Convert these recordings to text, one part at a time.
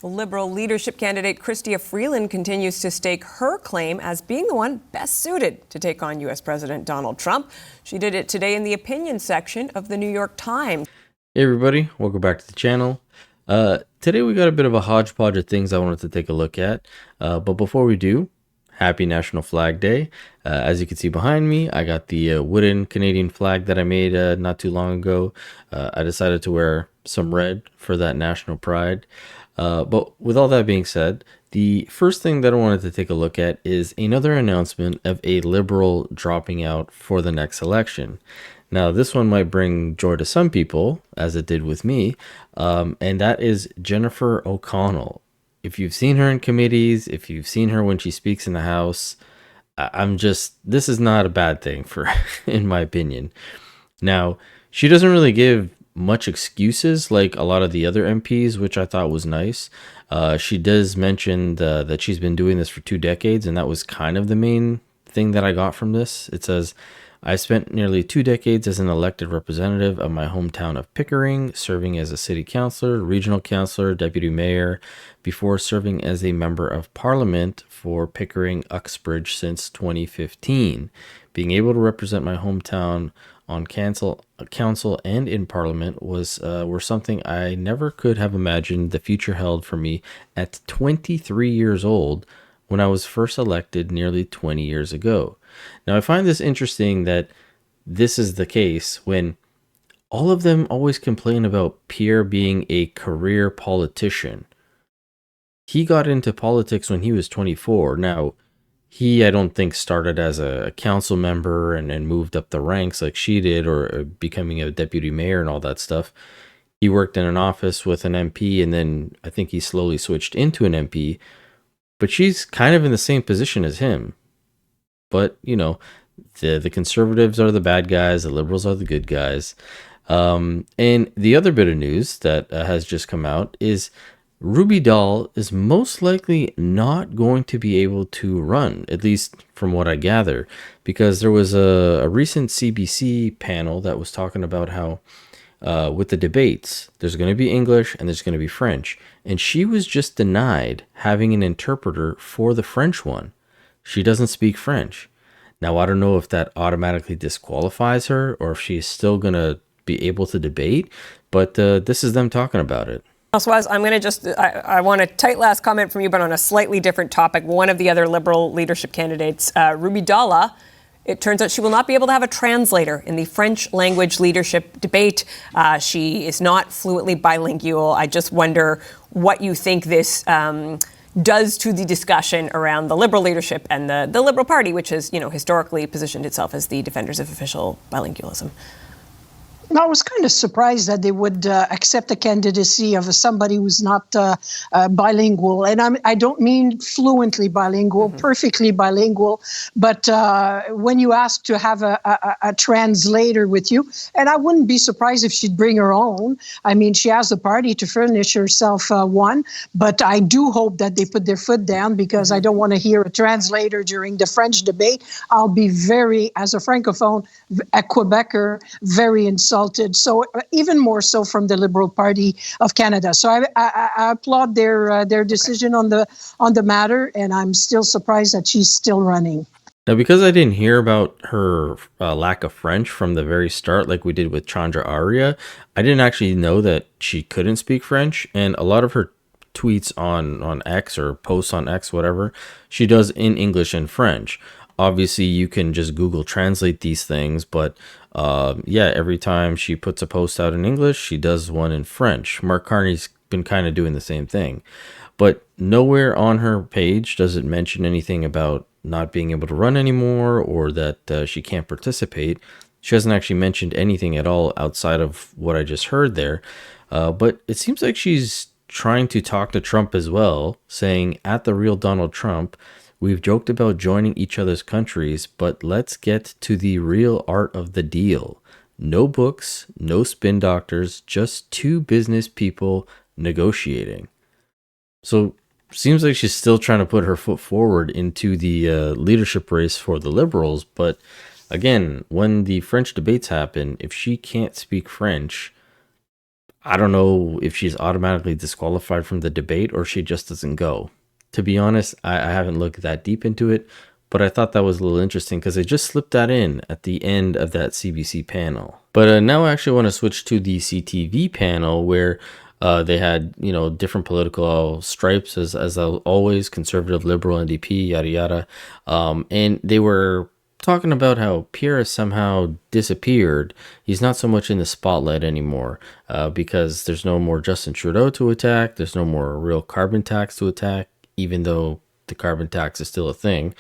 Liberal leadership candidate Chrystia Freeland continues to stake her claim as being the one best suited to take on U.S. President Donald Trump. She did it today in the opinion section of the New York Times. Hey everybody, welcome back to the channel. Today we got a bit of a hodgepodge of things I wanted to take a look at. But before we do, happy National Flag Day. As you can see behind me, I got the wooden Canadian flag that I made not too long ago. I decided to wear some red for that national pride. But with all that being said, the first thing that I wanted to take a look at is another announcement of a Liberal dropping out for the next election. Now, this one might bring joy to some people, as it did with me, and that is Jennifer O'Connell. If you've seen her in committees, if you've seen her when she speaks in the House, this is not a bad thing for, in my opinion. Now, she doesn't really give much excuses like a lot of the other MPs, which I thought was nice. She does mention that she's been doing this for 2 decades, and that was kind of the main thing that I got from this. It says, I spent nearly 2 decades as an elected representative of my hometown of Pickering, serving as a city councillor, regional councillor, deputy mayor, before serving as a member of parliament for Pickering Uxbridge since 2015. Being able to represent my hometown on council and in parliament were something I never could have imagined the future held for me at 23 years old when I was first elected nearly 20 years ago. Now, I find this interesting that this is the case when all of them always complain about Pierre being a career politician. He got into politics when he was 24. Now, he, I don't think, started as a council member and moved up the ranks like she did, or becoming a deputy mayor and all that stuff. He worked in an office with an MP, and then I think he slowly switched into an MP. But she's kind of in the same position as him. But, you know, the conservatives are the bad guys, the liberals are the good guys. And the other bit of news that has just come out is Ruby Dahl is most likely not going to be able to run, at least from what I gather, because there was a recent CBC panel that was talking about how with the debates, there's going to be English and there's going to be French. And she was just denied having an interpreter for the French one. She doesn't speak French. Now, I don't know if that automatically disqualifies her or if she's still going to be able to debate, but this is them talking about it. Elsewise, I'm going to I want a tight last comment from you, but on a slightly different topic. One of the other Liberal leadership candidates, Ruby Dahl, it turns out she will not be able to have a translator in the French language leadership debate. She is not fluently bilingual. I just wonder what you think this does to the discussion around the Liberal leadership and the Liberal Party, which has, historically positioned itself as the defenders of official bilingualism. I was kind of surprised that they would accept the candidacy of somebody who's not bilingual. And I don't mean fluently bilingual, perfectly bilingual, but when you ask to have a translator with you, and I wouldn't be surprised if she'd bring her own. I mean, she has the party to furnish herself one, but I do hope that they put their foot down because I don't want to hear a translator during the French debate. I'll be as a Francophone, a Quebecer, very insulted. So even more so from the Liberal Party of Canada. So I applaud their decision on the matter, and I'm still surprised that she's still running. Now, because I didn't hear about her lack of French from the very start, like we did with Chandra Arya, I didn't actually know that she couldn't speak French, and a lot of her tweets on X or posts on X, whatever, she does in English and French. Obviously, you can just Google translate these things, but every time she puts a post out in English, she does one in French. Mark Carney's been kind of doing the same thing. But nowhere on her page does it mention anything about not being able to run anymore or that she can't participate. She hasn't actually mentioned anything at all outside of what I just heard there. But it seems like she's trying to talk to Trump as well, saying, at the real Donald Trump, we've joked about joining each other's countries, but let's get to the real art of the deal. No books, no spin doctors, just 2 business people negotiating. So seems like she's still trying to put her foot forward into the leadership race for the Liberals. But again, when the French debates happen, if she can't speak French, I don't know if she's automatically disqualified from the debate or she just doesn't go. To be honest, I haven't looked that deep into it, but I thought that was a little interesting because they just slipped that in at the end of that CBC panel. But now I actually want to switch to the CTV panel where they had, different political stripes as always, conservative, liberal, NDP, yada yada. And they were talking about how Pierre has somehow disappeared. He's not so much in the spotlight anymore because there's no more Justin Trudeau to attack. There's no more real carbon tax to attack, even though the carbon tax is still a thing.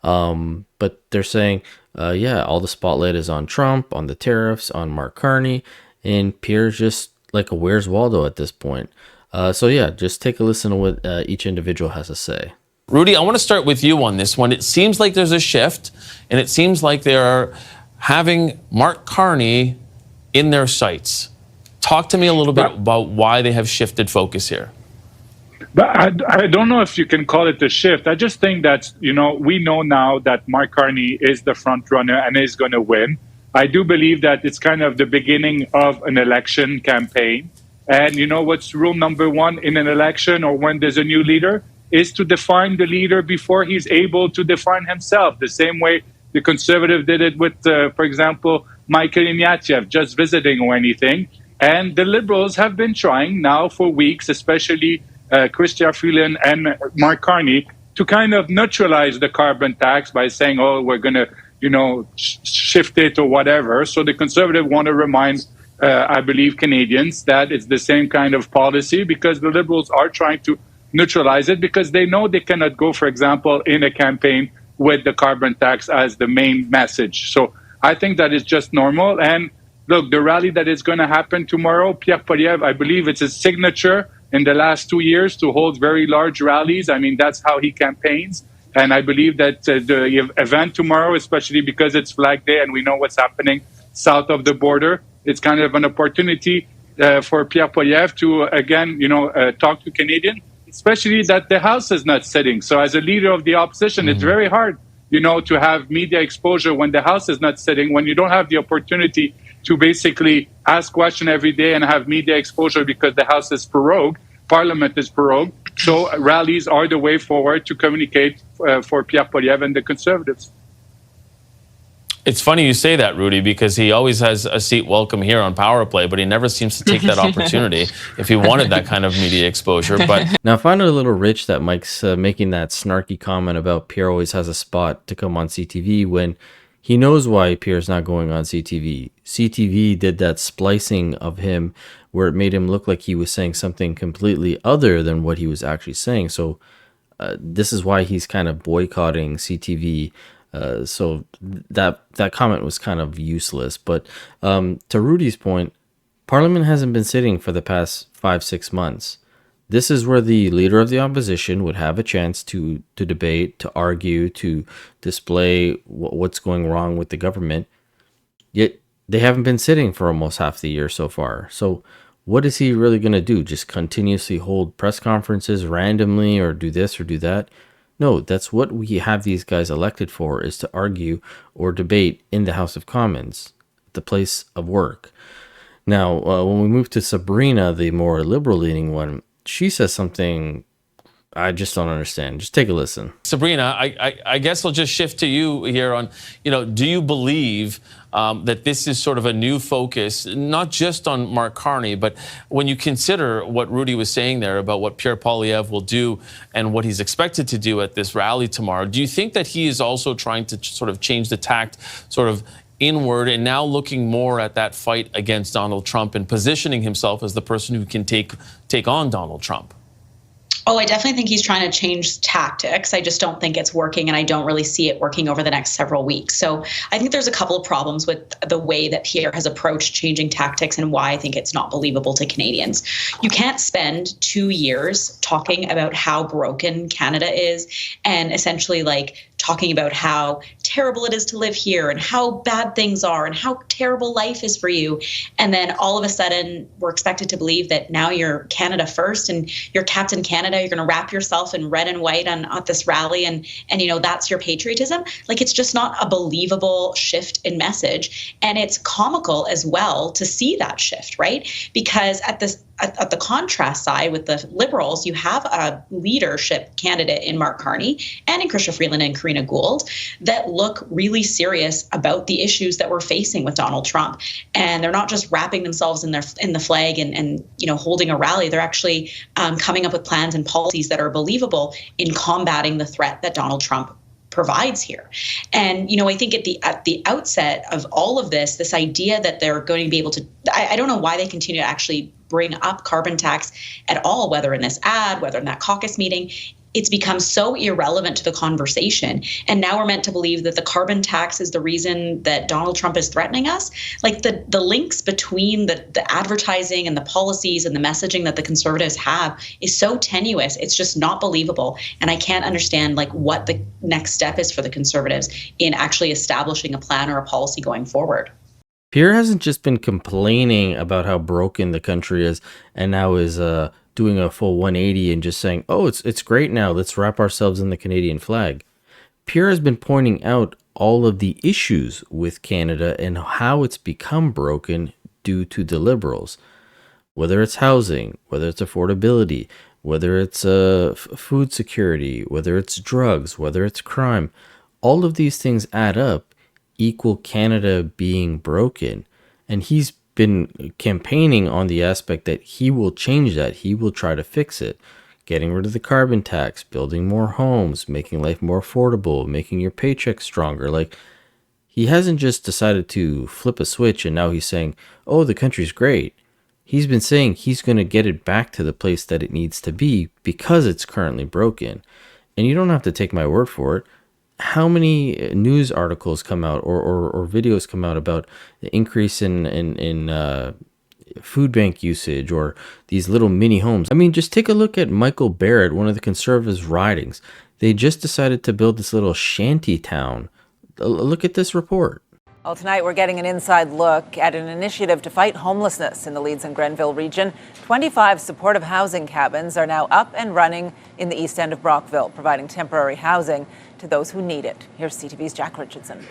But they're saying, all the spotlight is on Trump, on the tariffs, on Mark Carney, and Pierre's just like a Where's Waldo at this point. Just take a listen to what each individual has to say. Rudy, I want to start with you on this one. It seems like there's a shift, and it seems like they're having Mark Carney in their sights. Talk to me a little bit about why they have shifted focus here. But I don't know if you can call it a shift. I just think that, we know now that Mark Carney is the front runner and is going to win. I do believe that it's kind of the beginning of an election campaign. And what's rule number one in an election or when there's a new leader is to define the leader before he's able to define himself. The same way the Conservative did it with, for example, Michael Ignatieff just visiting or anything. And the Liberals have been trying now for weeks, especially Chrystia Freeland and Mark Carney, to kind of neutralize the carbon tax by saying, we're going to, shift it or whatever. So the Conservative want to remind, I believe, Canadians that it's the same kind of policy because the Liberals are trying to neutralize it because they know they cannot go, for example, in a campaign with the carbon tax as the main message. So I think that is just normal. And look, the rally that is going to happen tomorrow, Pierre Poilievre, I believe it's his signature in the last 2 years to hold very large rallies. I mean, that's how he campaigns. And I believe that the event tomorrow, especially because it's Flag Day and we know what's happening south of the border, it's kind of an opportunity for Pierre Poilievre to, again, talk to Canadians, especially that the House is not sitting. So as a leader of the opposition, it's very hard, to have media exposure when the House is not sitting, when you don't have the opportunity to basically ask questions every day and have media exposure because the House is prorogued, Parliament is prorogued. So rallies are the way forward to communicate for Pierre Poilievre and the Conservatives. It's funny you say that, Rudy, because he always has a seat welcome here on Power Play, but he never seems to take that opportunity if he wanted that kind of media exposure. But now, I find it a little rich that Mike's making that snarky comment about Pierre always has a spot to come on CTV when he knows why Pierre's not going on CTV. CTV did that splicing of him where it made him look like he was saying something completely other than what he was actually saying. So this is why he's kind of boycotting CTV. So that comment was kind of useless. But to Rudy's point, Parliament hasn't been sitting for the past 5-6 months. This is where the leader of the opposition would have a chance to debate, to argue, to display what's going wrong with the government. Yet they haven't been sitting for almost half the year so far. So what is he really going to do? Just continuously hold press conferences randomly or do this or do that? No, that's what we have these guys elected for, is to argue or debate in the House of Commons, the place of work. Now, when we move to Sabrina, the more liberal-leaning one, she says something I just don't understand. Just take a listen. Sabrina, I guess I'll just shift to you here on, do you believe that this is sort of a new focus, not just on Mark Carney, but when you consider what Rudy was saying there about what Pierre Poilievre will do and what he's expected to do at this rally tomorrow, do you think that he is also trying to sort of change the tact sort of inward and now looking more at that fight against Donald Trump and positioning himself as the person who can take on Donald Trump? Oh, I definitely think he's trying to change tactics. I just don't think it's working, and I don't really see it working over the next several weeks. So I think there's a couple of problems with the way that Pierre has approached changing tactics and why I think it's not believable to Canadians. You can't spend 2 years talking about how broken Canada is and essentially talking about how terrible it is to live here and how bad things are and how terrible life is for you. And then all of a sudden we're expected to believe that now you're Canada first and you're Captain Canada. You're going to wrap yourself in red and white at this rally. And that's your patriotism. Like, it's just not a believable shift in message. And it's comical as well to see that shift, right? Because at the contrast side with the Liberals, you have a leadership candidate in Mark Carney and in Chrystia Freeland and Karina Gould that look really serious about the issues that we're facing with Donald Trump. And they're not just wrapping themselves in the flag and holding a rally. They're actually coming up with plans and policies that are believable in combating the threat that Donald Trump provides here. And, I think at the outset of all of this idea that they're going to be able to, I don't know why they continue to actually bring up carbon tax at all, whether in this ad, whether in that caucus meeting. It's become so irrelevant to the conversation. And now we're meant to believe that the carbon tax is the reason that Donald Trump is threatening us. Like, the links between the advertising and the policies and the messaging that the Conservatives have is so tenuous. It's just not believable. And I can't understand what the next step is for the Conservatives in actually establishing a plan or a policy going forward. Pierre hasn't just been complaining about how broken the country is and now is doing a full 180 and just saying, oh, it's great now, let's wrap ourselves in the Canadian flag. Pierre has been pointing out all of the issues with Canada and how it's become broken due to the Liberals. Whether it's housing, whether it's affordability, whether it's food security, whether it's drugs, whether it's crime, all of these things add up, equal Canada being broken. And he's been campaigning on the aspect that he will change that. He will try to fix it. Getting rid of the carbon tax, building more homes, making life more affordable, making your paycheck stronger. Like, he hasn't just decided to flip a switch and now he's saying, oh, the country's great. He's been saying he's going to get it back to the place that it needs to be because it's currently broken. And you don't have to take my word for it. How many news articles come out or videos come out about the increase in food bank usage or these little mini homes? I mean, just take a look at Michael Barrett, one of the Conservatives' ridings. They just decided to build this little shanty town. Look at this report. Well, tonight we're getting an inside look at an initiative to fight homelessness in the Leeds and Grenville region. 25 supportive housing cabins are now up and running in the east end of Brockville, providing temporary housing to those who need it. Here's CTV's Jack Richardson.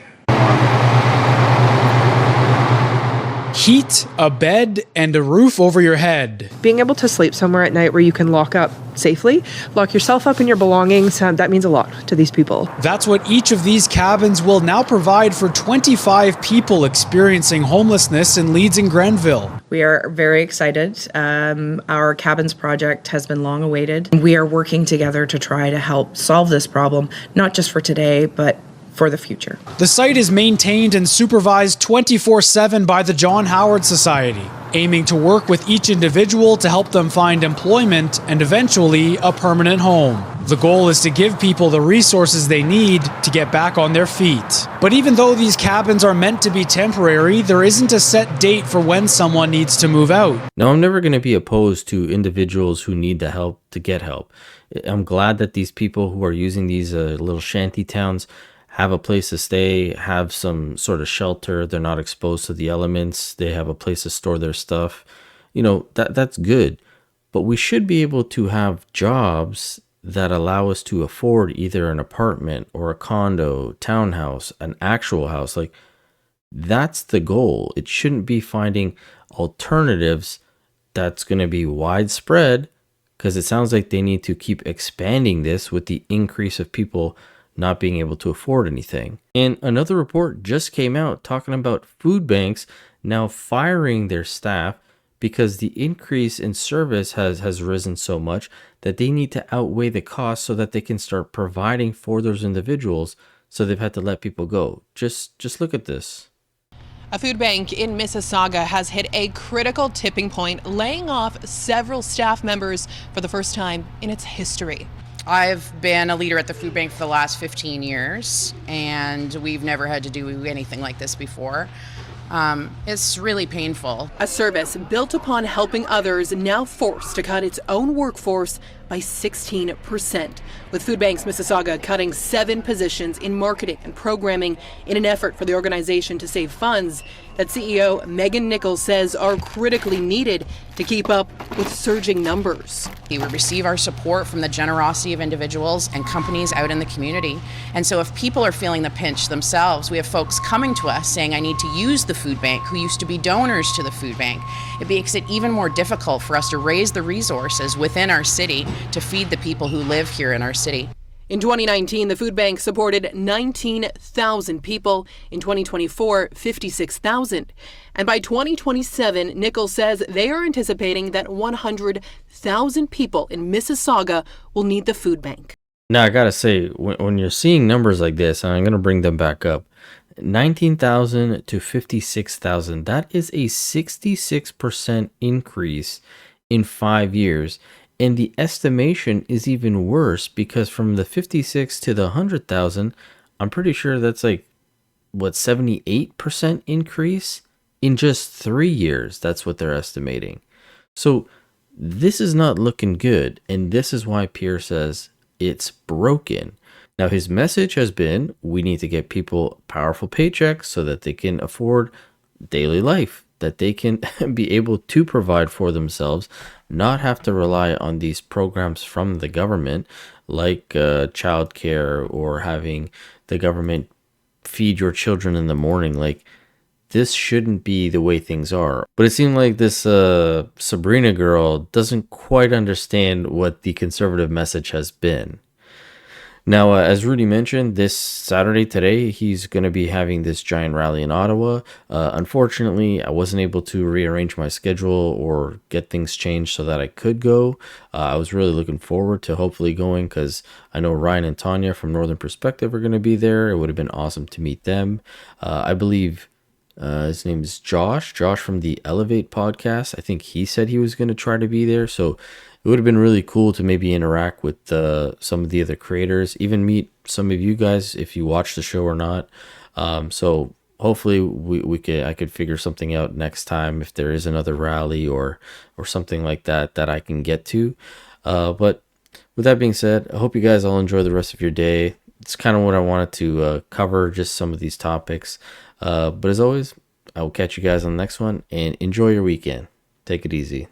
Heat, a bed, and a roof over your head. Being able to sleep somewhere at night where you can lock up safely, lock yourself up in your belongings, that means a lot to these people. That's what each of these cabins will now provide for 25 people experiencing homelessness in Leeds and Grenville. We are very excited. Our cabins project has been long awaited. We are working together to try to help solve this problem, not just for today, but for the future. The site is maintained and supervised 24/7 by the John Howard Society, aiming to work with each individual to help them find employment and eventually a permanent home. The goal is to give people the resources they need to get back on their feet. But even though these cabins are meant to be temporary, there isn't a set date for when someone needs to move out. Now, I'm never going to be opposed to individuals who need the help to get help. I'm glad that these people who are using these little shanty towns have a place to stay, have some sort of shelter. They're not exposed to the elements. They have a place to store their stuff. That's good. But we should be able to have jobs that allow us to afford either an apartment or a condo, townhouse, an actual house. Like, that's the goal. It shouldn't be finding alternatives that's going to be widespread, because it sounds like they need to keep expanding this with the increase of people not being able to afford anything. And another report just came out talking about food banks now firing their staff because the increase in service has risen so much that they need to outweigh the cost so that they can start providing for those individuals. So they've had to let people go. Just look at this. A food bank in Mississauga has hit a critical tipping point, laying off several staff members for the first time in its history. I've been a leader at the food bank for the last 15 years, and we've never had to do anything like this before. It's really painful. A service built upon helping others, now forced to cut its own workforce by 16%, with Food Banks Mississauga cutting 7 positions in marketing and programming in an effort for the organization to save funds that CEO Megan Nichols says are critically needed to keep up with surging numbers. We receive our support from the generosity of individuals and companies out in the community. And so if people are feeling the pinch themselves, we have folks coming to us saying, I need to use the food bank, who used to be donors to the food bank. It makes it even more difficult for us to raise the resources within our city to feed the people who live here in our city. In 2019, the food bank supported 19,000 people. In 2024, 56,000. And by 2027, Nichols says they are anticipating that 100,000 people in Mississauga will need the food bank. Now, I gotta say, when you're seeing numbers like this, and I'm gonna bring them back up, 19,000 to 56,000, that is a 66% increase in 5 years. And the estimation is even worse because from the 56 to the 100,000, I'm pretty sure that's like, what, 78% increase in just 3 years. That's what they're estimating. So this is not looking good. And this is why Pierre says it's broken. Now, his message has been, we need to get people powerful paychecks so that they can afford daily life, that they can be able to provide for themselves, not have to rely on these programs from the government like childcare or having the government feed your children in the morning. Like, this shouldn't be the way things are. But it seemed like this Sabrina girl doesn't quite understand what the conservative message has been. Now, as Rudy mentioned, this Saturday today, he's going to be having this giant rally in Ottawa. Unfortunately, I wasn't able to rearrange my schedule or get things changed so that I could go. I was really looking forward to hopefully going because I know Ryan and Tanya from Northern Perspective are going to be there. It would have been awesome to meet them. I believe his name is Josh from the Elevate podcast. I think he said he was going to try to be there. So it would have been really cool to maybe interact with some of the other creators, even meet some of you guys if you watch the show or not. So hopefully I could figure something out next time if there is another rally or something like that I can get to. But with that being said, I hope you guys all enjoy the rest of your day. It's kind of what I wanted to cover, just some of these topics. But as always, I will catch you guys on the next one and enjoy your weekend. Take it easy.